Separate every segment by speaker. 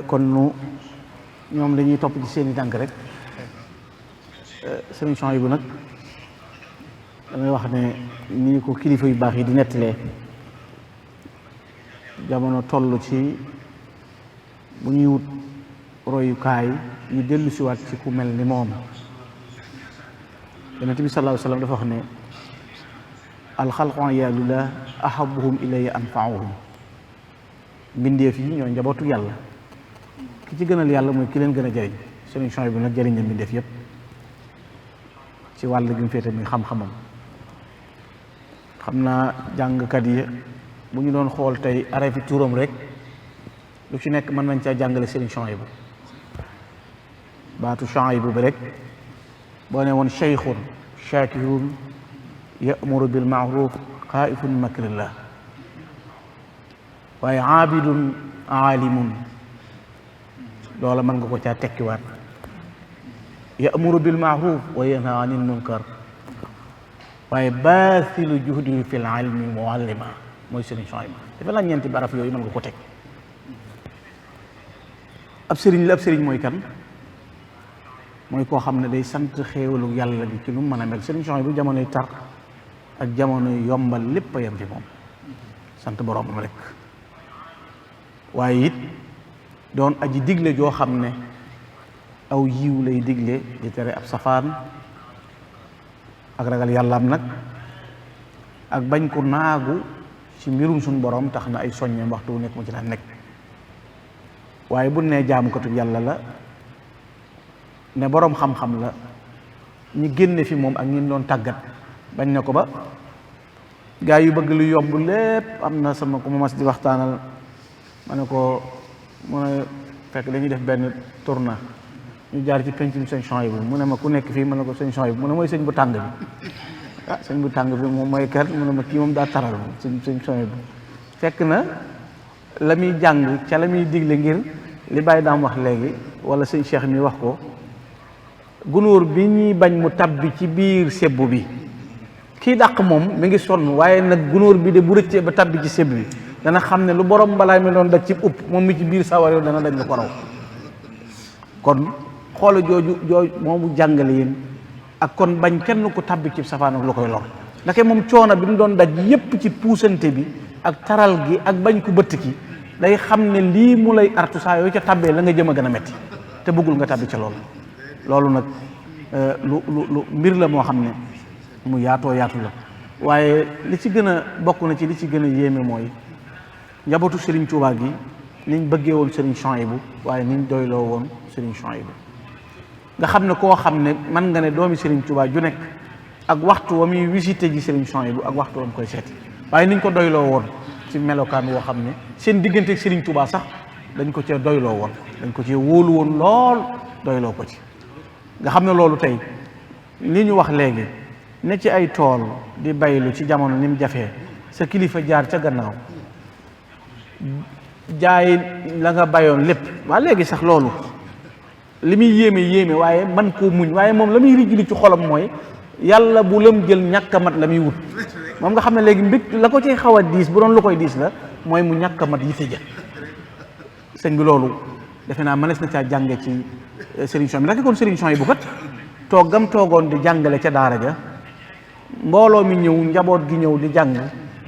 Speaker 1: kon ñoom dañuy topp ci seeni tànk rek sëriñ Souhaïbou nag damay wax ne nii ko kilifa yu baax yi di nettalee jamono toll ci bu ñuy wut royukaay ñu dellu siwaat ci ku mel ni moom. Yonent bi sallallahu alayhi wa sallam dafa wax ne alxalqu iyaalullah ahabuhum ilayya anfaahum mbindeef yi ñoo njabootu yàlla ki ci gënal yàlla mooy ki leen gën a jëriñ. sëriñ Souhaïbou nag jëriñ na mbindeef yépp ci wàll gi mu féete muy xam-xamam. xam naa jàngkat yi bu ñu doon xool tey arafi turam rek lu ci nekk mën nañ caa jàngale sëriñ Souhaïbou. baatu Souhaïbou bi rek boo ne woon cheikhun shakirun ya'muru bil ma'ruf xaa'ifun min makrillah waaye aabidun aalimun loola mën nga ko caa tekkiwaat ya'muru bil ma'ruf wa yanha anil munkar waaye baathilu juhdihi fil ilmi muallima mooy sëriñ Souhaïbou. dafa la ñeenti baraf yooyu mën nga ko teg. ab sëriñ la ab sëriñ mooy kan mooy koo xam ne day sant xéewalu yàlla gi ci lu mu mën a mel. sëriñ Souhaïbou jamonoy tar ak jamonoy yombal lépp a yem fi moom sant boroomam rek waaye it doon aji digle joo xam ne aw yiw lay digle di tere ab safaan ak ragal yàllaam nag ak bañ ko naagu ci mbirum suñ borom tax na ay soññeem waxtu wu nekk mu ci daan nekk. waaye bu nee jaamukatu yàlla la ne boroom xam-xam la ñi génne fi moom ak ñi doon tàggat bañ na ko ba gaa yu bëgg lu yomb lépp am na sama ku ma mas di waxtaanal ma ne ko mu ne fekk dañuy def benn tournoi ñu jaar ci pencum sëñ Souhaïbou mu ne ma ku nekk fii ma ne ko sëñ Souhaïbou mu ne mooy sëñ bu tàng bi. ah sëñ bu tàng bi moom mooy kër mu ne ma kii moom daa taral moom sëñ Souhaïbou fekk na la muy jàng ca la muy digle ngir li Baye daam wax léegi wala sëñ Cheikh mi wax ko gunóor bi ñuy bañ mu tabbi ci biir sebbu bi kii dàq moom mi ngi sonn waaye nag gunóor bi de bu rëccee ba tabbi ci sebbu bi dana xam ne lu borom balaa mi doon daj ci upp moom mi ci biir sawar yow dana daj lu ko raw. kon xoola jooju moomu jàngale yéen ak kon bañ kenn ku tabbi ci safaan ak lu koy lor ndake moom coono bi mu doon daj yépp ci puusante bi ak taral gi ak bañ ku bëtt ki day xam ne lii mu lay artu saa yooyu ca tabbee la nga jëm a gën a metti te bëggul nga tabbi ca loolu nag lu mbir la moo xam ne mu yaatoo yaatu la. waaye li ci gën a bokk na ci li ci gën a yéeme mooy njabootu Serigne Touba gi niñ bëggee woon Serigne Souhaïbou waaye niñ doyloo woon Serigne Souhaïbou nga xam ne koo xam ne man nga ne doomi Serigne Touba ju nekk ak waxtu wa muy visité ji Serigne Souhaïbou ak waxtu wa mu koy seeti waaye niñ ko doyloo woon ci melokaan woo xam ne seen diggante ak Serigne Touba sax dañ ko cee doyloo woon dañ ko cee wóolu woon lool doyloo ko ci. nga xam ne loolu tey li ñu wax léegi ne ci ay tool di baylu ci jamono ni mu jafee sa kilifa jaar ca gannaaw jaay la nga bayoon lépp waa léegi sax loolu li muy yéeme waaye man koo muñ waaye moom la muy rijli ci xolam mooy yàlla bu lam jël ñàkk a mat la muy wut moom nga xam ne léegi mbir la ko ci xaw a diis bu doon lu koy diis la mooy mu ñàkk a mat yi tëja sëñ bi loolu defe naa mënees na caa jànge ci Serigne Souhaïbou ndax kon Serigne Souhaïbou kat toogam toogoon di jàngale ca daara ja mbooloo mi ñëw njaboot gi ñëw di jàng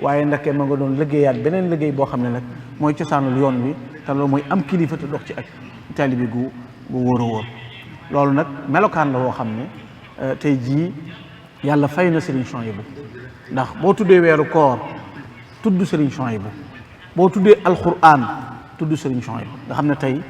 Speaker 1: waaye ndake ma nga doon liggéeyaat beneen liggéey boo xam ne nag mooy cosaanul yoon wi te loolu mooy am kilifa te dox ci ak taalibe gu wóor a wóor loolu nag melokaan la woo xam ne tey jii yàlla fay na Serigne Souhaïbou ndax boo tuddee weeru koor tudd Serigne Souhaïbou boo tuddee alquran tudd Serigne Souhaïbou nga xam ne tey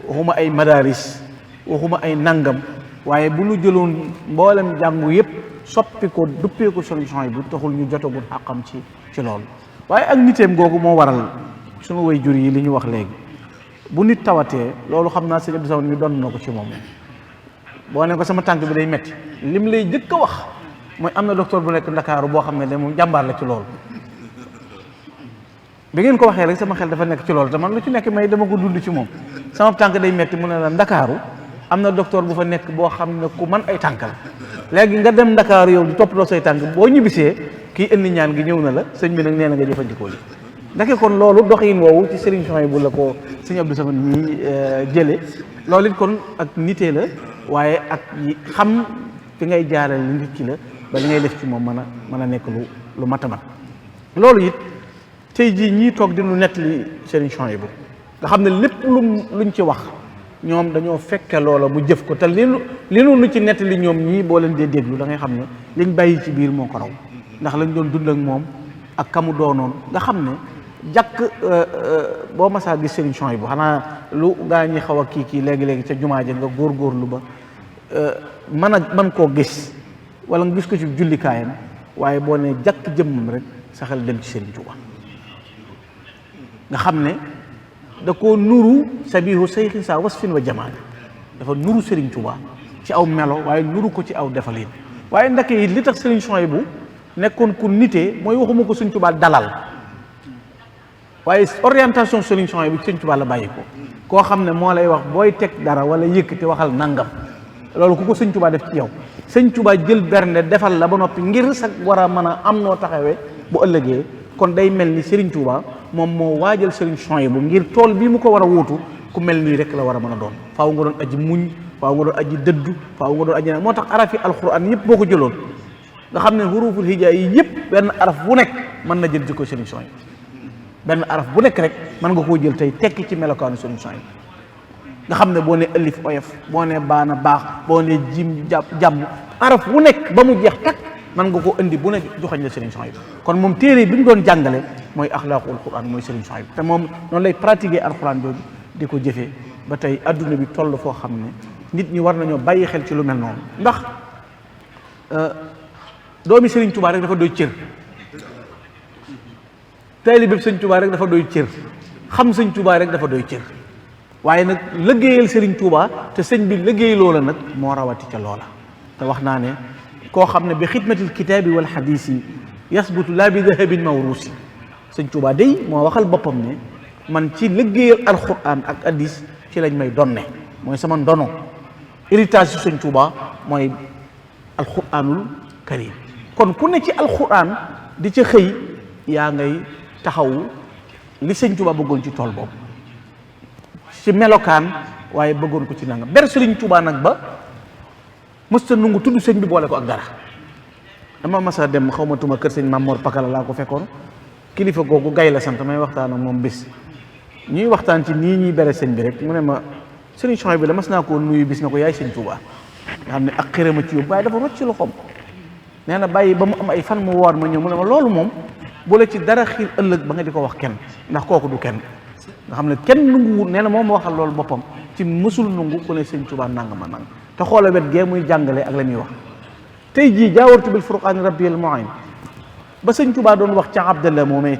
Speaker 1: waxuma ay madaris waxuma ay nangam waaye bu ñu jëloon mboolem jàngu yépp soppi ko duppee ko Serigne Souhaïbou taxul ñu jotagul xàqam ci loolu waaye ak niteem googu moo waral sunu way jur yi li ñu wax léegi bu nit tawatee loolu xam naa sëñ Abdou Samad mi doon na ko ci moom boo ne ko sama tànk bi day metti lim lay jëkk a wax mooy am na docteur bu nekk Ndakaaru boo xam ne de moom jàmbaar la ci loolu bi ngeen ko waxee rek sama xel dafa nekk ci loolu te man lu ci nekk may dama ko dund ci moom sama tànk day metti mu ne la Ndakaaru am na docteur bu fa nekk boo xam ne ku man ay tànk la léegi nga dem Ndakaaru yow di toppatoo say tànk boo ñibbisee kii indi ñaan gi ñëw na la sëñ bi nag nee na nga jëfandikoo li ndake kon loolu doxin woowu ci Serigne Souhaïbou la ko Serigne Abdou Samad ñi jële loolu it kon ak nitee la waaye ak xam fi ngay jaarale li nit ki la ba li ngay def ci moom mën a nekk lu mat a mat loolu it tey jii ñii toog di nu nettali Serigne Souhaïbou nga xam ne lépp luñ ci wax ñoom dañoo fekke loola mu jëf ko te li nu ci nettali ñoom ñii boo leen dee déglu da ngay xam ne liñ bàyyi ci biir moo ko raw ndax lañ doon dund ak moom ak kamu doonoon nga xam ne jàkk boo masaa gis Serigne Souhaïbou xanaa lu gaa ñi xaw a kii léegi-léegi ca jumaa ja nga góorgóorlu ba mën koo gis wala nga gis ko ci jullikaayam waaye boo ne jàkk jëmmam rek sa xel dem ci Serigne Touba nga xam ne da koo nuru sabihu sayxin sa wasfin wa jamaal dafa nuru Serigne Touba ci aw melo waaye nuru ko ci aw defalin waaye ndake yi li tax Serigne Souhaïbou nekkoon ku nitee mooy waxuma ko Serigne Touba dalal waaye orientation Serigne Souhaïbou Serigne Touba la bàyyi ko koo xam ne moo lay wax booy teg dara wala yëkkati waxal nangam loolu ku ko Serigne Touba def ci yow Serigne Touba jël bernde defal la ba noppi ngir sax war a mën a am noo taxawee bu ëllëgee kon day mel ni Serigne Touba moom moo waajal Serigne Souhaïbou ngir tool bii mu ko war a wuutu ku mel nii rek la war a mën a doon faaw nga doon aji muñ faaw nga doon aji dëddu faaw nga doon aji nag moo tax arafi alquran yëpp boo ko jëloon nga xam ne huruful hijaa yi yëpp benn araf bu nekk mën na jël jikko Serigne Souhaïbou benn araf bu nekk rek mën nga koo jël tey tekki ci melokaanu Serigne Souhaïbou nga xam ne boo ne ëllif oyof boo ne baana baax boo ne jim jàmm araf bu nekk ba mu jeex takk man nga ko indi bu ne joxañ la Serigne Souhaïbou kon moom téere bi mu doon jàngale mooy axlaaqul quran mooy Serigne Souhaïbou te moom noonu lay pratiquer alquran jooju di ko jëfee ba tey adduna bi toll foo xam ne nit ñi war nañoo bàyyi xel ci lu mel noonu ndax doomi Serigne Touba rek dafa doy cër taalibe Serigne Touba rek dafa doy cër xam Serigne Touba rek dafa doy cër waaye nag liggéeyal Serigne Touba te sëñ bi liggéey loola nag moo rawati ca loola te wax naa ne koo xam ne bi xidmatil kitaabi wal xadiis yi yasbutu laa bi dahabin mawruusi sëñ Touba day moo waxal boppam ne man ci liggéeyal alquran ak hadis ci lañ may donne mooy sama ndono héritage su sëñ Touba mooy alquranul karim kon ku ne ci alquran di ca xëy yaa ngay taxawu li sëñ Touba bëggoon ci tool boobu ci melokaan waaye bëggoon ko ci nangam ber sëriñ Touba nag ba mësta nungu tudd sëñ bi boole ko ak dara dama masa dem xaw ma tuma kër sëñ Mamor Pakala laa ko fekkoon kilifa googu gay la sant may waxtaan ak moom bis ñuy waxtaan ci nii ñuy bere sëñ bi rek mu ne ma Serigne Souhaïbou bi la mas naa koo nuyu bis na ko yaay sëñ Touba nga xam ne ak xërama ci yóbbu waaye dafa rocc ci loxoom nee na bàyyi ba mu am ay fan mu woor ma ñëw mu ne ma loolu moom bu la ci dara xiir ëllëg ba nga di ko wax kenn ndax kooku du kenn nga xam ne kenn nunguwul nee na moom waxal loolu boppam ci mësul nungu ku ne sëñ Touba nanga ma nang te xoola wet gee muy jàngale ak la muy wax tey jii jaawartu bil furqaani rabbiyal mu'in ba sëñ Touba doon wax ca Abdallah moomee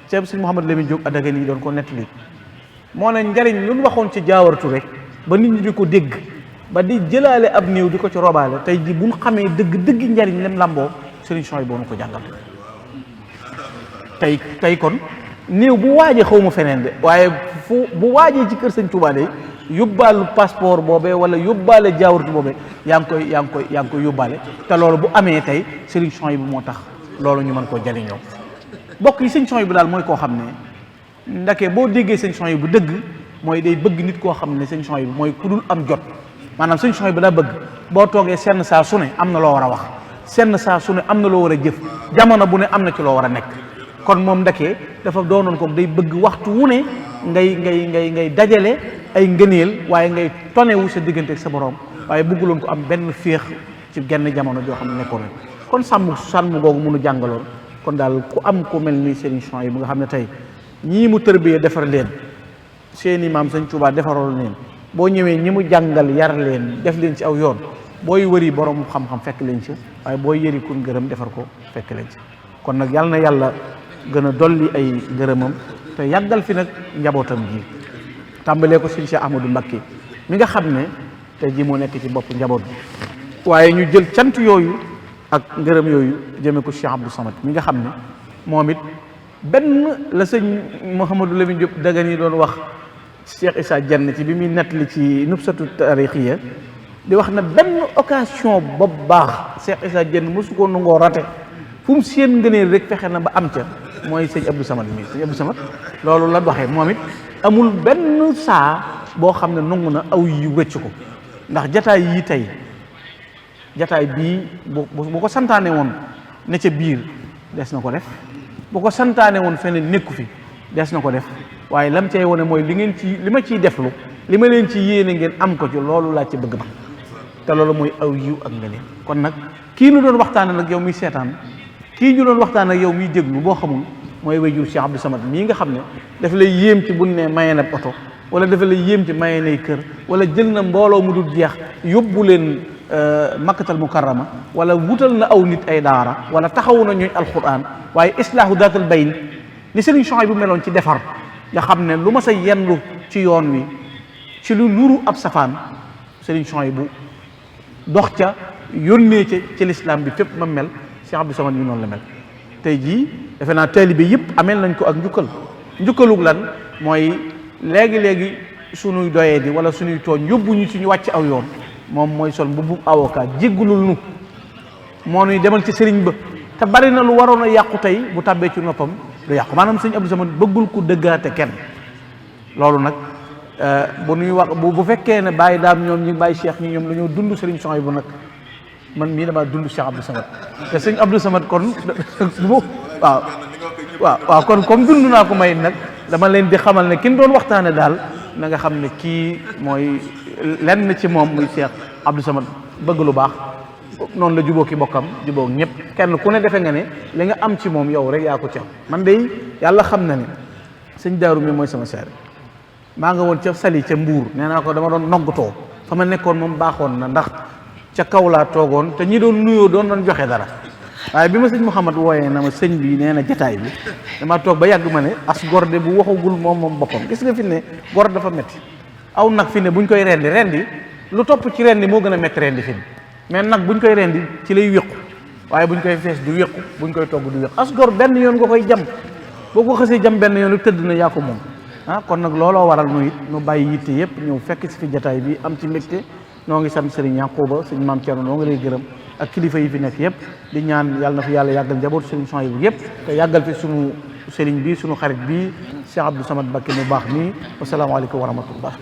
Speaker 1: ceeb sëñ Mouhamadou Lamine Diop Adagani yi doon ko nettali moo ne njariñ lu ñu waxoon ci jaawartu rek ba nit ñi di ko dégg ba di jëlaale ab néew di ko ci robaale tey jii bu ñu xamee dëgg njariñ lem lamboo Serigne Souhaïbou nu ko jàngal tey kon néew bu waajee xaw ma feneen de waaye fu bu waajee ci kër sëñ Touba de yóbbaalu passeport boobee wala yóbbaale jaawartu boobee yaa ngi koy yóbbaale te loolu bu amee tey Serigne Souhaïbou moo tax loolu ñu mën koo jariñoo bokk yi sëñ Souhaïbou daal mooy koo xam ne ndake boo déggee sëñ Souhaïbou bu dëgg mooy day bëgg nit koo xam ne sëñ Souhaïbou mooy ku dul am jot maanaam sëñ Souhaïbou daa bëgg boo toogee senn saa su ne am na loo war a wax senn saa su ne am na loo war a jëf jamono bu ne am na ci loo war a nekk kon moom ndake dafa doonoon ko day bëgg waxtu wu ne ngay dajale ay ngëneel waaye ngay tonewu sa diggante ak sa borom waaye bëgguloon ko am benn féex ci genn jamono joo xam ne nekkoon na kon sàmm googu mënu jàngaloon kon daal ku am ku mel ni Serigne Souhaïbou nga xam ne tey ñii mu tërbiyee defar leen seeni maam sëñ Touba defaroon leen boo ñëwee ñi mu jàngal yar leen def leen ci aw yoon booy wëri borom xam-xam fekk leen ci waaye booy yëri kun gërëm defar ko fekk leen ci kon nag yàlla na yàlla gën a dolli ay ngërëmam te yàggal fi nag njabootam ji tàmbalee ko sëñ Cheikh Ahmadou Mbacké mi nga xam ne tey ji moo nekk ci bopp njaboot bi waaye ñu jël cant yooyu ak ngërëm yooyu jëme ko Cheikh Abdou Samad mi nga xam ne moom it benn la sëñ Mouhamadou Lamine Diop Dagana doon wax Cheikh Issa Diène ci bi muy nettali ci nubsatu taarixiya di wax na benn occasion ba baax Cheikh Issa Diène mosu ko nangoo rate fu mu seen ngëneel rek fexe na ba am ca mooy sëñ Abdou Samad mi sëñ Abdou Samad loolu la doxee moom it amul benn saa boo xam ne nangu na aw yi rëcc ko ndax jataay yi tey jataay bii bu ko santaane woon ne ca biir des na ko def bu ko santaane woon feneen nekku fi des na ko def waaye lam cay wone mooy li ma ciy deflu li ma leen ci yéene ngeen am ko ci loolu laa ci bëgg ma te loolu mooy aw yiw ak nga leen kon nag kii ñu doon waxtaane nag yow miy seetaan kii ñu doon waxtaan ak yow miy déglu boo xamul mooy wayjur Cheikh Abdou Samad mii nga xam ne daf lay yéem ci buñ ne maye na oto wala dafa lay yéem ci maye nay kër wala jël na mbooloo mu dul jeex yóbbu leen makkatal mukarrama wala wutal na aw nit ay daara wala taxawu na ñooñ alquran waaye islaahu daatal bayn ni Serigne Souhaïbou bu meloon ci defar nga xam ne lu ma sa yendu ci yoon wi ci lu nuru ab safaan Serigne Souhaïbou bu dox ca yónnee ca ci lislaam bi fépp ma mel Cheikh Abdou Samad bi noonu la mel tey jii defe naa taalibe yëpp ameel nañ ko ak njukkalug lan mooy léegi suñuy doyee di wala suñuy tooñ yóbbuñu suñu wàcc aw yoon moom mooy sol mbubbum avocat jéggulul nu moo nuy demal ci sëriñ ba te bari na lu waroon a yàqu tey bu tàbbee ci noppam du yàqu maanaam sëñ Abdou Samad bëggul ku dëggaate kenn loolu nag bu nuy wax bu fekkee ne bàyyi daam ñoom ñi bàyyi cheikh ñi ñoom dañoo dund Serigne Souhaïbou bu nag man mii damaa dund Cheikh Abdou Samad te sëñ Abdou Samad kon waaw kon comme dund naa ko may nag dama leen di xamal ne kin doon waxtaane daal na nga xam ne kii mooy lenn ci moom muy Cheikh Abdou Samad bëgg lu baax noonu la jubóo ki bokkam jubóo ñëpp kenn ku ne defe nga ne li nga am ci moom yow rek yaa ko ci am man de yàlla xam na ne sëñ Daaru mi mooy sama seere maa nga woon ca Sali ca Mbuur nee naa ko dama doon noggatoo fa ma nekkoon moom baaxoon na ndax ca kaw laa toogoon te ñi doon nuyoo doon joxe dara waaye bi ma sëñ Mouhamad wooyee na ma sëñ bi nee na jataay bi dama toog ba yàgg ma ne as gorde bu waxagul moom boppam gis nga fi ne gor dafa metti aw nag fi ne buñ koy rendi lu topp ci rendi moo gën a metti rendi fi mais nag buñ koy rendi ci lay wéqu waaye buñ koy fees du wéqu buñ koy togg du wéqu as gor benn yoon nga koy jam boo ko xësee jam benn yoon tëdd na yaa ko moom kon nag looloo waral nu it nu bàyyi yitte yëpp ñëw fekk si fi jataay bi am ci mbégte noo ngi sant Serigne Yankouba sëñ Maam Thierno noo ngi lay gërëm ak kilifa yi fi nekk yëpp di ñaan yàlla na fi yàlla yàggal njaboot Serigne Souhaïbou yëpp te yàggal fi sunu Serigne bi sunu xarit bi Cheikh Abdou Samad Mbacké mu baax nii wasalaamaaleykum wa rahmatullah